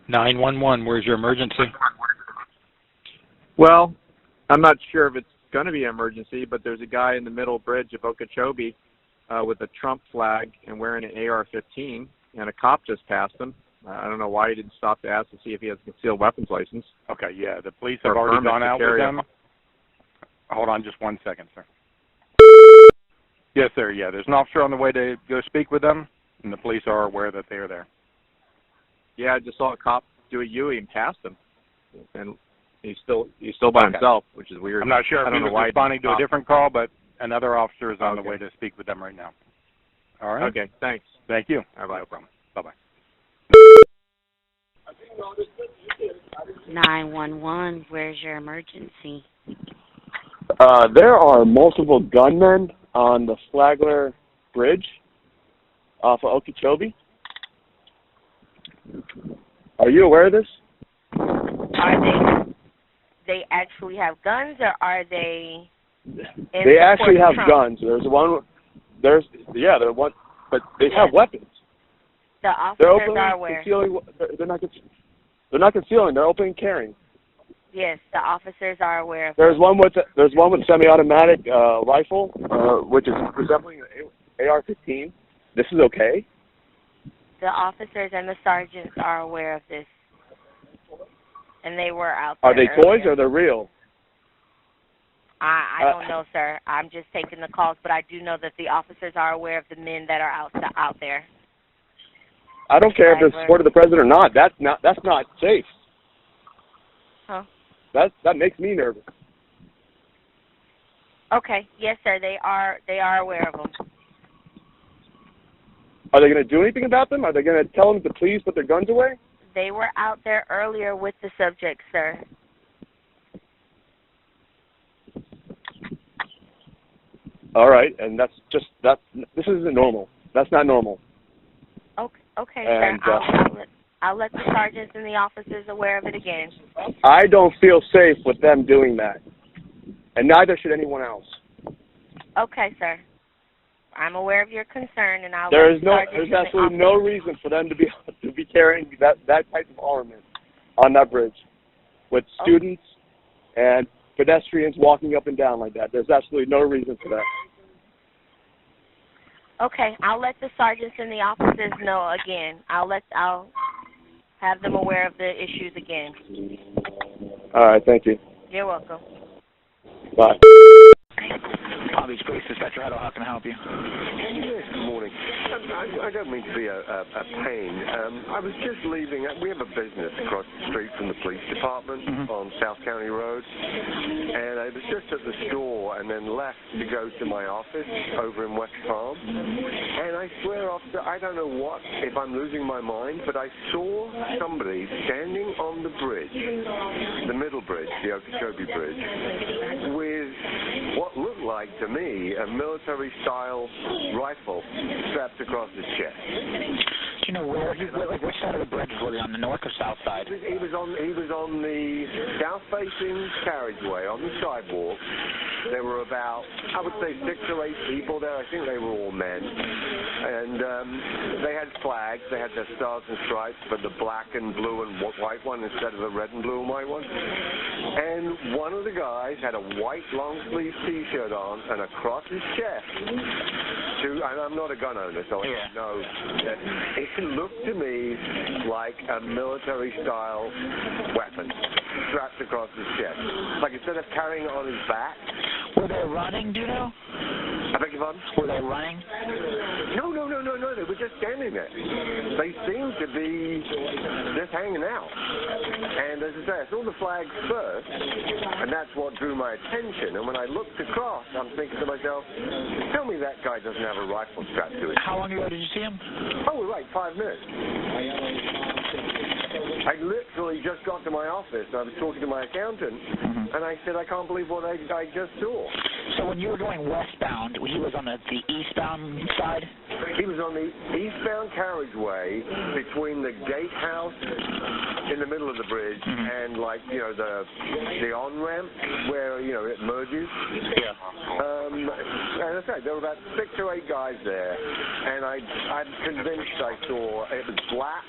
911, where's your emergency? Well, I'm not sure if it's going to be an emergency, but there's a guy in the middle bridge of Okeechobee with a Trump flag and wearing an AR-15, and a cop just passed him. I don't know why he didn't stop to ask to see if he has a concealed weapons license. Okay, yeah, the police have already gone out with them. Hold on just 1 second, sir. Yes, sir, yeah, there's an officer on the way to go speak with them, and the police are aware that they are there. Yeah, I just saw a cop do a U-turn and passed him, and he's still by himself, which is weird. I'm not sure if he was responding to a different call, but another officer is on the way to speak with them right now. All right? Okay, thanks. Thank you. All right, no problem. Bye-bye. 911, where's your emergency? There are multiple gunmen on the Flagler Bridge off of Okeechobee. Are you aware of this? Are they actually have guns, or are they? They actually have guns. There's one. They're one, but they have weapons. The officers are aware. They're not concealing. They're open carrying. Yes, the officers are aware of. There's one with semi-automatic rifle, which is resembling an AR-15. This is okay. The officers and the sergeants are aware of this, and they were out there. Are they toys or they're real? I don't know, sir. I'm just taking the calls, but I do know that the officers are aware of the men that are out there. I don't care if they're supporting the president or not. That's not safe. Huh? That makes me nervous. Okay. Yes, sir. They are aware of them. Are they going to do anything about them? Are they going to tell them to please put their guns away? They were out there earlier with the subject, sir. All right, and this isn't normal. That's not normal. Okay, and, sir. I'll let the sergeants and the officers aware of it again. I don't feel safe with them doing that, and neither should anyone else. Okay, sir. I'm aware of your concern, and I'll. There's absolutely no reason for them to be carrying that type of armament on that bridge, with students and pedestrians walking up and down like that. There's absolutely no reason for that. Okay, I'll let the sergeants and the officers know again. I'll have them aware of the issues again. All right, thank you. You're welcome. Bye. Palm Beach Police Dispatcher, how can I help you? Yes, good morning. I don't mean to be a pain. I was just leaving. We have a business across the street from the police department on South County Road, and I was just at the store and then left to go to my office over in West Palm. And I swear, officer, I don't know if I'm losing my mind, but I saw somebody standing on the bridge, the middle bridge, the Okeechobee Bridge, with what looked like to me a military-style rifle strapped across his chest. Do you know which side of the bridge was he on, the north or south side? He was on the south-facing carriageway on the sidewalk. There were about, I would say, 6 or 8 people there. I think they were all men. And they had flags. They had their stars and stripes, but the black and blue and white one instead of the red and blue and white one. And one of the guys had a white long-sleeve T-shirt on, and across his chest, and I'm not a gun owner, so I don't know, that it looked to me like a military-style weapon strapped across his chest. Like instead of carrying it on his back. Were they running, do you know? I beg your pardon? Were they running? No, they were just standing there. They seemed to be just hanging out. And as I say, I saw the flags first, and that's what drew my attention. And when I looked across, I'm thinking to myself, tell me that guy doesn't have a rifle strapped to it. How long ago did you see him? Oh, right, 5 minutes. I literally just got to my office. I was talking to my accountant, and I said, I can't believe what I just saw. So when you were going westbound, he was on the eastbound side? He was on the eastbound carriageway between the gatehouse in the middle of the bridge and, like, you know, the on-ramp where, you know, it merges. Yeah. And I said, there were about 6 or 8 guys there, and I'm convinced I saw, it was black,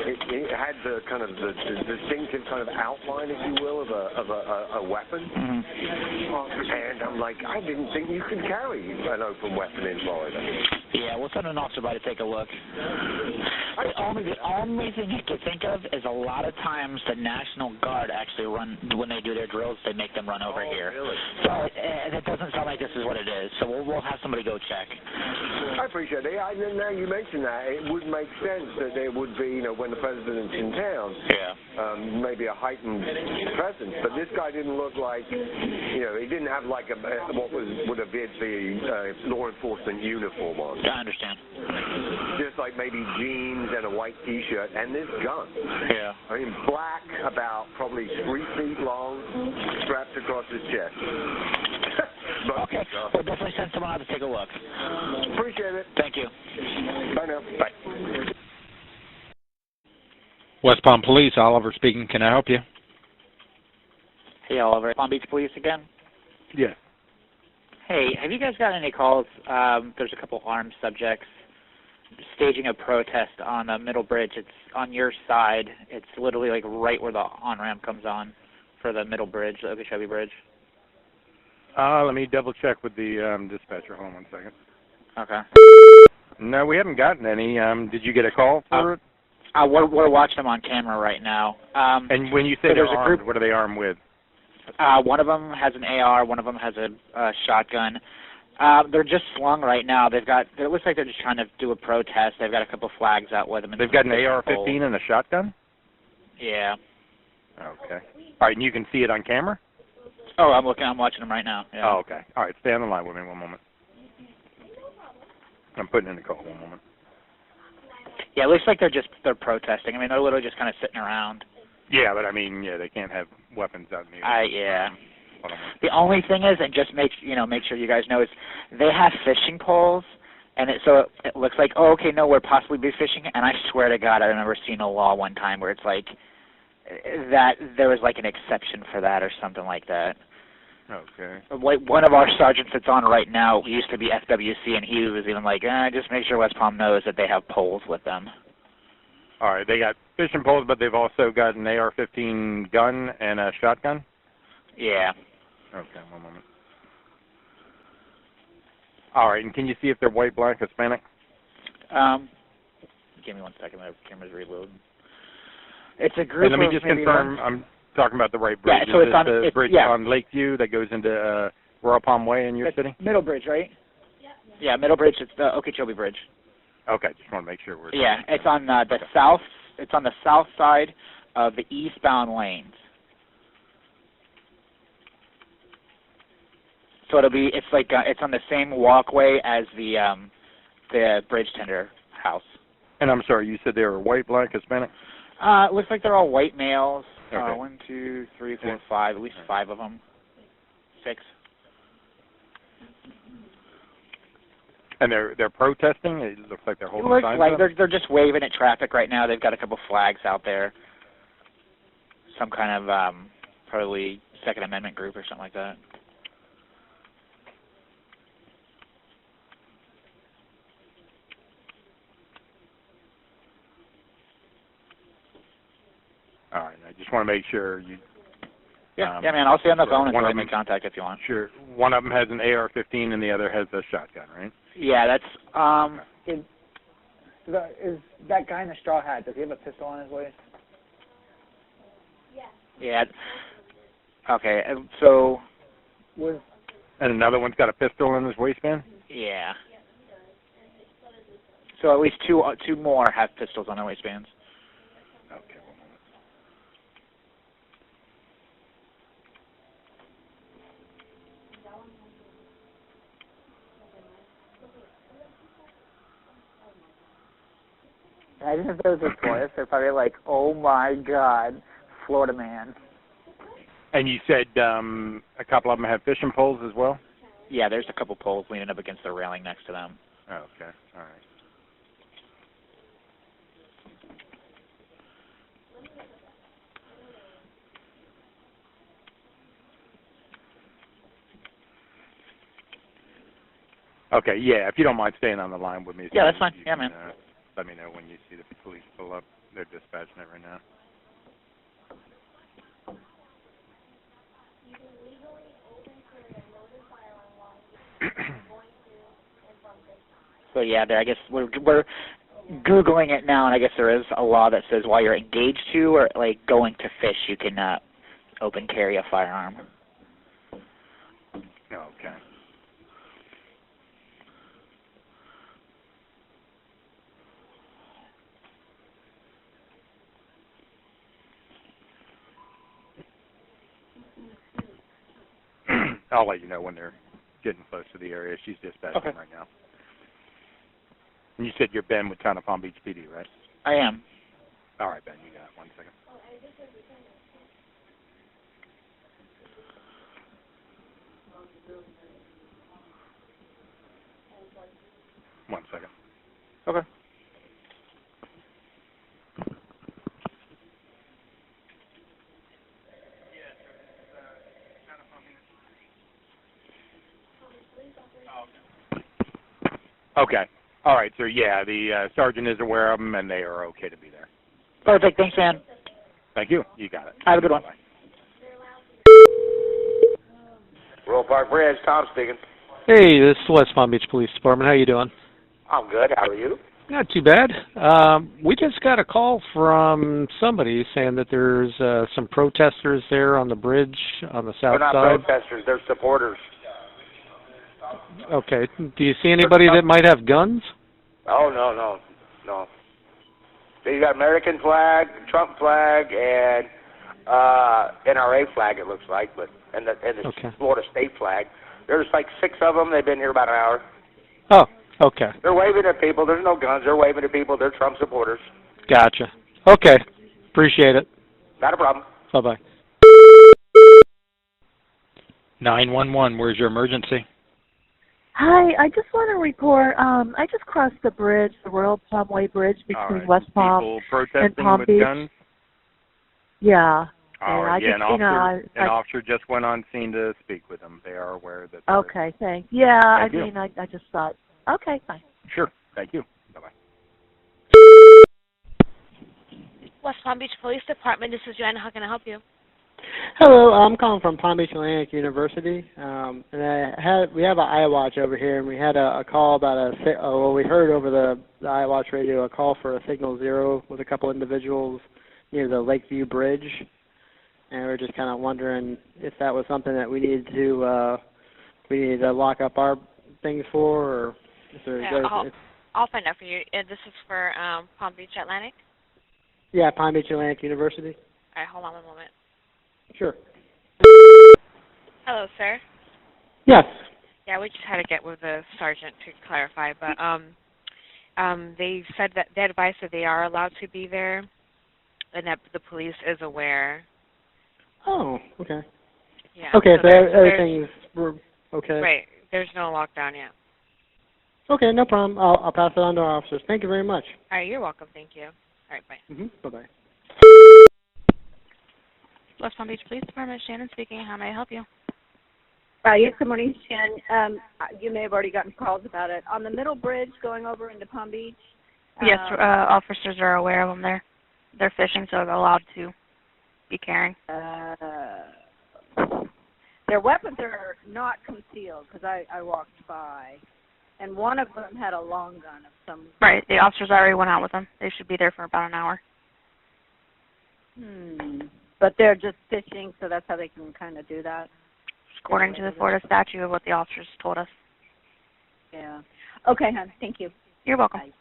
it it had the kind of the distinctive kind of outline, if you will, of a weapon. And I'm like, I didn't think you could carry an open weapon in Florida. Yeah, we'll send an officer by to take a look. The only thing you can think of is a lot of times the National Guard actually run, when they do their drills, they make them run over here. Really? So it doesn't sound like this is what it is. So we'll have somebody go check. I appreciate it. Now you mentioned that, it would make sense that there would be, when the president's in town, maybe a heightened presence. But this guy didn't look like, he didn't have like what would appear to be law enforcement uniform on. I understand. Just like maybe jeans and a white T-shirt and this gun. Yeah. I mean, black, about probably 3 feet long, strapped across his chest. Okay, we'll definitely send someone out to take a look. Appreciate it. Thank you. Bye now. Bye. West Palm Police, Oliver speaking. Can I help you? Hey, Oliver. Palm Beach Police again? Yes. Hey, have you guys got any calls? There's a couple armed subjects staging a protest on the middle bridge. It's on your side. It's literally like right where the on-ramp comes on for the middle bridge, the Okeechobee Bridge. Let me double check with the dispatcher. Hold on 1 second. Okay. No, we haven't gotten any. Did you get a call for it? We're watching them on camera right now. And when you say they're armed, what are they armed with? One of them has an AR. One of them has a shotgun. They're just slung right now. It looks like they're just trying to do a protest. They've got a couple flags out with them. They've got an AR-15 and a shotgun? Yeah. Okay. All right, and you can see it on camera? Oh, I'm watching them right now. Yeah. Oh, okay. All right, stay on the line with me 1 moment. I'm putting in the call 1 moment. Yeah, it looks like they're protesting. I mean, they're literally just kind of sitting around. Yeah, but I mean, they can't have weapons out in the yeah. The only thing is, and just make sure you guys know, is they have fishing poles, and so it looks like, oh, okay, no, we're possibly be fishing. And I swear to God, I remember seeing a law one time where it's like that there was like an exception for that or something like that. Okay. Like one of our sergeants that's on right now used to be FWC, and he was even like, just make sure West Palm knows that they have poles with them. All right, they got fishing poles, but they've also got an AR-15 gun and a shotgun? Yeah. Okay, 1 moment. All right, and can you see if they're white, black, Hispanic? Give me 1 second. My camera's reloading. It's a group. And let me just confirm. I'm talking about the right bridge. Yeah, so Is it's on the bridge on Lakeview that goes into Royal Palm Way in your city? Middle Bridge, right? Yeah, Middle Bridge. It's the Okeechobee Bridge. Okay, just want to make sure we're. Yeah, it's on the south. It's on the south side of the eastbound lanes. So it's on the same walkway as the bridge tender house. And I'm sorry, you said they were white, black, Hispanic? It looks like they're all white males. Okay. 1, 2, 3, 4, 5. At least 5 of them. 6. And they're protesting. It looks like they're holding signs. It looks like they're just waving at traffic right now. They've got a couple flags out there. Some kind of probably Second Amendment group or something like that. All right, I just want to make sure you. Yeah, man, I'll stay on the phone and make contact if you want. Sure. One of them has an AR-15 and the other has a shotgun, right? Yeah, that's Is that guy in the straw hat? Does he have a pistol on his waist? Yeah. Okay, so. And another one's got a pistol in his waistband? Yeah. So at least two more have pistols on their waistbands. Okay. Imagine if there was a tourist. They're probably like, oh my God, Florida man. And you said a couple of them have fishing poles as well? Yeah, there's a couple poles leaning up against the railing next to them. Oh, okay. All right. Okay, yeah, if you don't mind staying on the line with me. Yeah, that's fine. Yeah, man. Let me know when you see the police pull up They're dispatching it right now. So yeah, I guess we're Googling it now, and I guess there is a law that says while you're engaged to or like going to fish, you can open carry a firearm. Okay. I'll let you know when they're getting close to the area. She's dispatching right now. And you said you're Ben with Town of Palm Beach PD, right? I am. All right, Ben, you got it. 1 second. One second. Okay. Okay. All right, sir. Yeah, the sergeant is aware of them, and they are okay to be there. Perfect. Thanks, man. Thank you. You got it. Have a good one. Bye. Royal Park Bridge, Tom speaking. Hey, this is West Palm Beach Police Department. How you doing? I'm good. How are you? Not too bad. We just got a call from somebody saying that there's some protesters there on the bridge on the south They're not side. protesters. They're supporters. Okay. Do you see anybody that might have guns? Oh, no. They got American flag, Trump flag, and NRA flag, it looks like, and the Florida state flag. There's like 6 of them. They've been here about an hour. Oh, okay. They're waving at people. There's no guns. They're waving at people. They're Trump supporters. Gotcha. Okay. Appreciate it. Not a problem. Bye-bye. 911, where's your emergency? Hi, I just want to report, I just crossed the bridge, the Royal Palm Way Bridge between West Palm People protesting and Palm with Beach. guns? Yeah. All right, yeah, an officer just went on scene to speak with them. They are aware that. Okay, thanks. Yeah, Thank you. I just thought, okay, fine. Sure, thank you. Bye-bye. West Palm Beach Police Department, this is Joanna. How can I help you? Hello, I'm calling from Palm Beach Atlantic University, and we have an iWatch over here, and we had a call about we heard over the iWatch radio a call for a signal 0 with a couple individuals near the Lakeview Bridge, and we were just kind of wondering if that was something that we needed to lock up our things for, or if there's I'll find out for you. This is for Palm Beach Atlantic? Yeah, Palm Beach Atlantic University. All right, hold on 1 moment. Sure. Hello, sir. Yes. Yeah, we just had to get with the sergeant to clarify, but they said that they advised that they are allowed to be there, and that the police is aware. Oh, okay. Yeah. Okay, so everything's okay. Right. There's no lockdown yet. Okay, no problem. I'll pass it on to our officers. Thank you very much. All right, you're welcome. Thank you. All right, bye. Bye-bye. West Palm Beach Police Department, Shannon speaking. How may I help you? Yes, good morning, Shannon. You may have already gotten calls about it. On the middle bridge going over into Palm Beach? Yes, officers are aware of them there. They're fishing, so they're allowed to be carrying. Their weapons are not concealed because I walked by. And one of them had a long gun of some... Right, the officers already went out with them. They should be there for about an hour. But they're just fishing, so that's how they can kind of do that? According to the Florida statute of what the officers told us. Yeah. Okay, hon. Thank you. You're welcome. Bye.